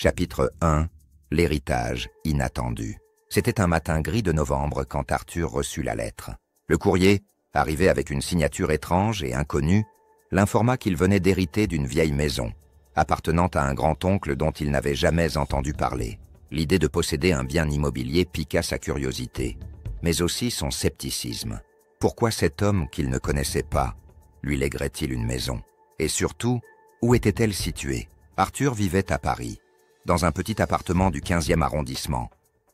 Chapitre 1. L'héritage inattendu. C'était un matin gris de novembre quand Arthur reçut la lettre. Le courrier, arrivé avec une signature étrange et inconnue, l'informa qu'il venait d'hériter d'une vieille maison, appartenant à un grand-oncle dont il n'avait jamais entendu parler. L'idée de posséder un bien immobilier piqua sa curiosité, mais aussi son scepticisme. Pourquoi cet homme qu'il ne connaissait pas lui léguerait-il une maison? Et surtout, où était-elle située? Arthur vivait à Paris, dans un petit appartement du 15e arrondissement,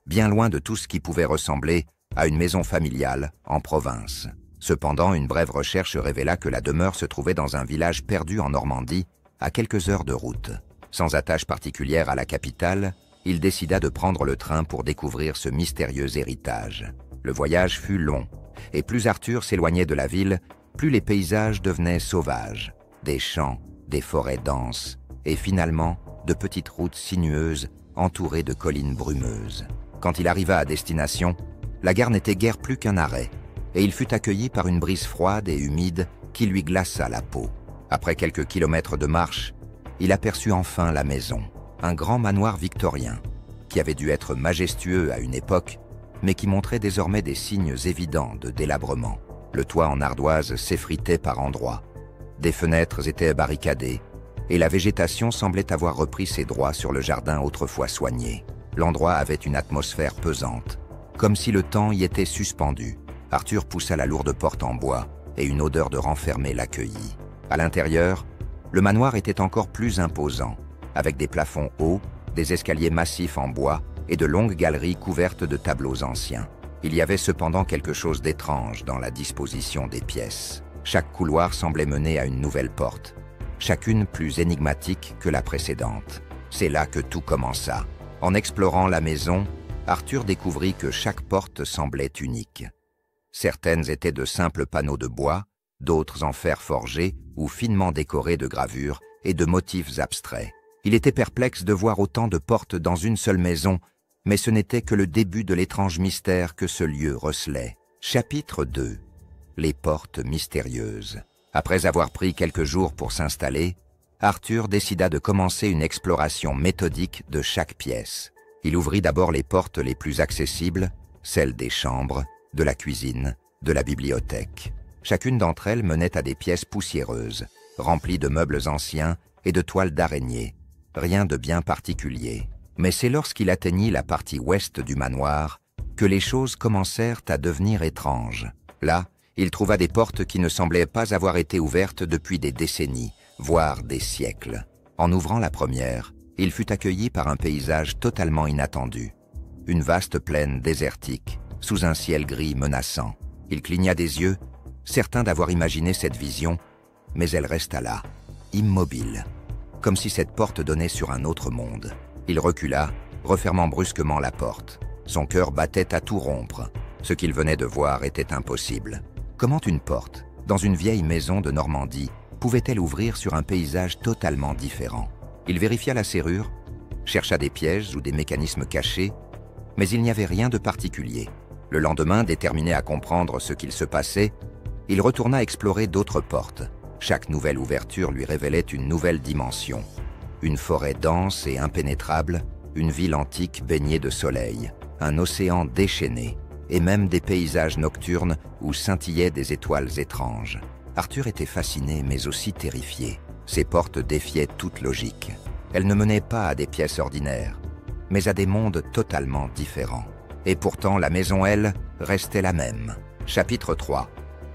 bien loin de tout ce qui pouvait ressembler à une maison familiale en province. Cependant, une brève recherche révéla que la demeure se trouvait dans un village perdu en Normandie, à quelques heures de route. Sans attache particulière à la capitale, il décida de prendre le train pour découvrir ce mystérieux héritage. Le voyage fut long, et plus Arthur s'éloignait de la ville, plus les paysages devenaient sauvages. Des champs, des forêts denses, et finalement, de petites routes sinueuses entourées de collines brumeuses. Quand il arriva à destination, la gare n'était guère plus qu'un arrêt, et il fut accueilli par une brise froide et humide qui lui glaça la peau. Après quelques kilomètres de marche, il aperçut enfin la maison, un grand manoir victorien, qui avait dû être majestueux à une époque, mais qui montrait désormais des signes évidents de délabrement. Le toit en ardoise s'effritait par endroits, des fenêtres étaient barricadées, et la végétation semblait avoir repris ses droits sur le jardin autrefois soigné. L'endroit avait une atmosphère pesante, comme si le temps y était suspendu. Arthur poussa la lourde porte en bois, et une odeur de renfermé l'accueillit. À l'intérieur, le manoir était encore plus imposant, avec des plafonds hauts, des escaliers massifs en bois et de longues galeries couvertes de tableaux anciens. Il y avait cependant quelque chose d'étrange dans la disposition des pièces. Chaque couloir semblait mener à une nouvelle porte, chacune plus énigmatique que la précédente. C'est là que tout commença. En explorant la maison, Arthur découvrit que chaque porte semblait unique. Certaines étaient de simples panneaux de bois, d'autres en fer forgé ou finement décorés de gravures et de motifs abstraits. Il était perplexe de voir autant de portes dans une seule maison, mais ce n'était que le début de l'étrange mystère que ce lieu recelait. Chapitre 2. Les portes mystérieuses. Après avoir pris quelques jours pour s'installer, Arthur décida de commencer une exploration méthodique de chaque pièce. Il ouvrit d'abord les portes les plus accessibles, celles des chambres, de la cuisine, de la bibliothèque. Chacune d'entre elles menait à des pièces poussiéreuses, remplies de meubles anciens et de toiles d'araignée. Rien de bien particulier. Mais c'est lorsqu'il atteignit la partie ouest du manoir que les choses commencèrent à devenir étranges. Là, il trouva des portes qui ne semblaient pas avoir été ouvertes depuis des décennies, voire des siècles. En ouvrant la première, il fut accueilli par un paysage totalement inattendu. Une vaste plaine désertique, sous un ciel gris menaçant. Il cligna des yeux, certain d'avoir imaginé cette vision, mais elle resta là, immobile, comme si cette porte donnait sur un autre monde. Il recula, refermant brusquement la porte. Son cœur battait à tout rompre. Ce qu'il venait de voir était impossible. Comment une porte, dans une vieille maison de Normandie, pouvait-elle ouvrir sur un paysage totalement différent? Il vérifia la serrure, chercha des pièges ou des mécanismes cachés, mais il n'y avait rien de particulier. Le lendemain, déterminé à comprendre ce qu'il se passait, il retourna explorer d'autres portes. Chaque nouvelle ouverture lui révélait une nouvelle dimension. Une forêt dense et impénétrable, une ville antique baignée de soleil, un océan déchaîné, et même des paysages nocturnes où scintillaient des étoiles étranges. Arthur était fasciné mais aussi terrifié. Ces portes défiaient toute logique. Elles ne menaient pas à des pièces ordinaires, mais à des mondes totalement différents. Et pourtant, la maison, elle, restait la même. Chapitre 3.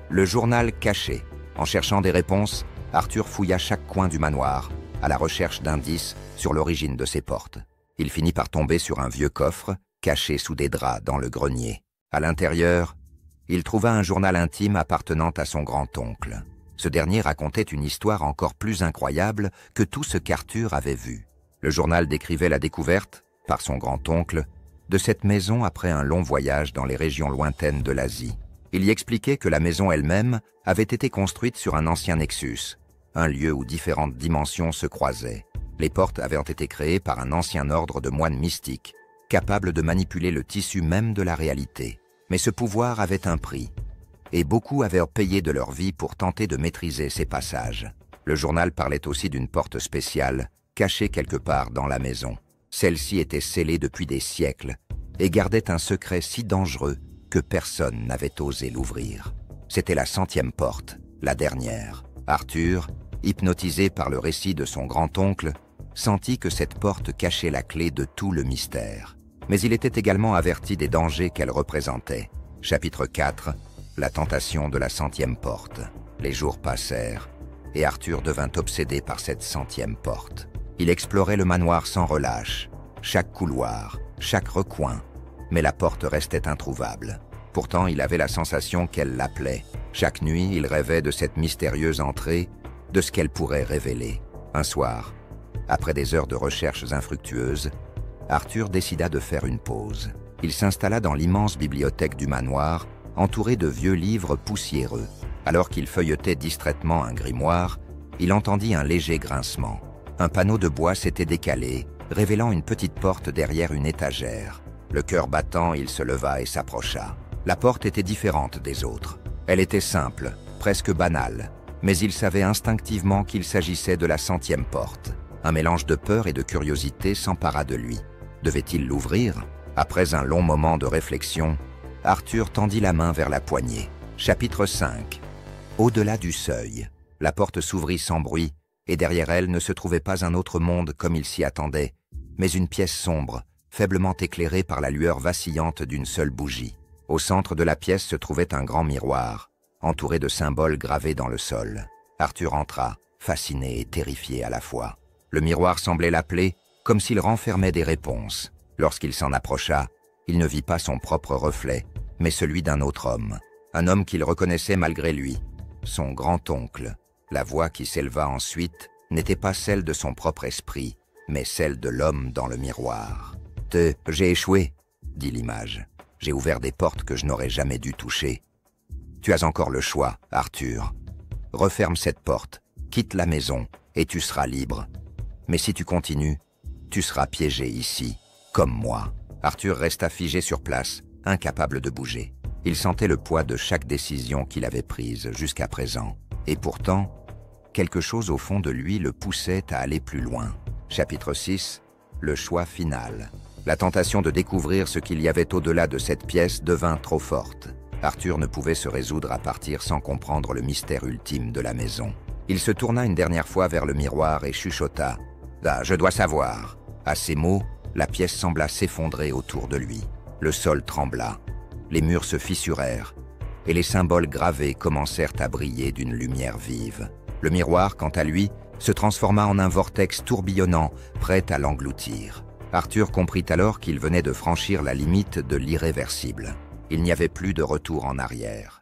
Le journal caché. En cherchant des réponses, Arthur fouilla chaque coin du manoir, à la recherche d'indices sur l'origine de ces portes. Il finit par tomber sur un vieux coffre, caché sous des draps dans le grenier. À l'intérieur, il trouva un journal intime appartenant à son grand-oncle. Ce dernier racontait une histoire encore plus incroyable que tout ce qu'Arthur avait vu. Le journal décrivait la découverte, par son grand-oncle, de cette maison après un long voyage dans les régions lointaines de l'Asie. Il y expliquait que la maison elle-même avait été construite sur un ancien nexus, un lieu où différentes dimensions se croisaient. Les portes avaient été créées par un ancien ordre de moines mystiques, capables de manipuler le tissu même de la réalité. Mais ce pouvoir avait un prix, et beaucoup avaient payé de leur vie pour tenter de maîtriser ces passages. Le journal parlait aussi d'une porte spéciale, cachée quelque part dans la maison. Celle-ci était scellée depuis des siècles et gardait un secret si dangereux que personne n'avait osé l'ouvrir. C'était la 100e porte, la dernière. Arthur, hypnotisé par le récit de son grand-oncle, sentit que cette porte cachait la clé de tout le mystère. Mais il était également averti des dangers qu'elle représentait. Chapitre 4. La tentation de la 100e porte. Les jours passèrent, et Arthur devint obsédé par cette 100e porte. Il explorait le manoir sans relâche, chaque couloir, chaque recoin, mais la porte restait introuvable. Pourtant, il avait la sensation qu'elle l'appelait. Chaque nuit, il rêvait de cette mystérieuse entrée, de ce qu'elle pourrait révéler. Un soir, après des heures de recherches infructueuses, Arthur décida de faire une pause. Il s'installa dans l'immense bibliothèque du manoir, entouré de vieux livres poussiéreux. Alors qu'il feuilletait distraitement un grimoire, il entendit un léger grincement. Un panneau de bois s'était décalé, révélant une petite porte derrière une étagère. Le cœur battant, il se leva et s'approcha. La porte était différente des autres. Elle était simple, presque banale, mais il savait instinctivement qu'il s'agissait de la 100e porte. Un mélange de peur et de curiosité s'empara de lui. Devait-il l'ouvrir? Après un long moment de réflexion, Arthur tendit la main vers la poignée. Chapitre 5. Au-delà du seuil, la porte s'ouvrit sans bruit, et derrière elle ne se trouvait pas un autre monde comme il s'y attendait, mais une pièce sombre, faiblement éclairée par la lueur vacillante d'une seule bougie. Au centre de la pièce se trouvait un grand miroir, entouré de symboles gravés dans le sol. Arthur entra, fasciné et terrifié à la fois. Le miroir semblait l'appeler, comme s'il renfermait des réponses. Lorsqu'il s'en approcha, il ne vit pas son propre reflet, mais celui d'un autre homme. Un homme qu'il reconnaissait malgré lui, son grand-oncle. La voix qui s'éleva ensuite n'était pas celle de son propre esprit, mais celle de l'homme dans le miroir. « J'ai échoué », dit l'image. « J'ai ouvert des portes que je n'aurais jamais dû toucher. Tu as encore le choix, Arthur. Referme cette porte, quitte la maison, et tu seras libre. Mais si tu continues, tu seras piégé ici, comme moi. » Arthur resta figé sur place, incapable de bouger. Il sentait le poids de chaque décision qu'il avait prise jusqu'à présent. Et pourtant, quelque chose au fond de lui le poussait à aller plus loin. Chapitre 6. Le choix final. La tentation de découvrir ce qu'il y avait au-delà de cette pièce devint trop forte. Arthur ne pouvait se résoudre à partir sans comprendre le mystère ultime de la maison. Il se tourna une dernière fois vers le miroir et chuchota « Ah, je dois savoir !» À ces mots, la pièce sembla s'effondrer autour de lui. Le sol trembla, les murs se fissurèrent, et les symboles gravés commencèrent à briller d'une lumière vive. Le miroir, quant à lui, se transforma en un vortex tourbillonnant, prêt à l'engloutir. Arthur comprit alors qu'il venait de franchir la limite de l'irréversible. Il n'y avait plus de retour en arrière.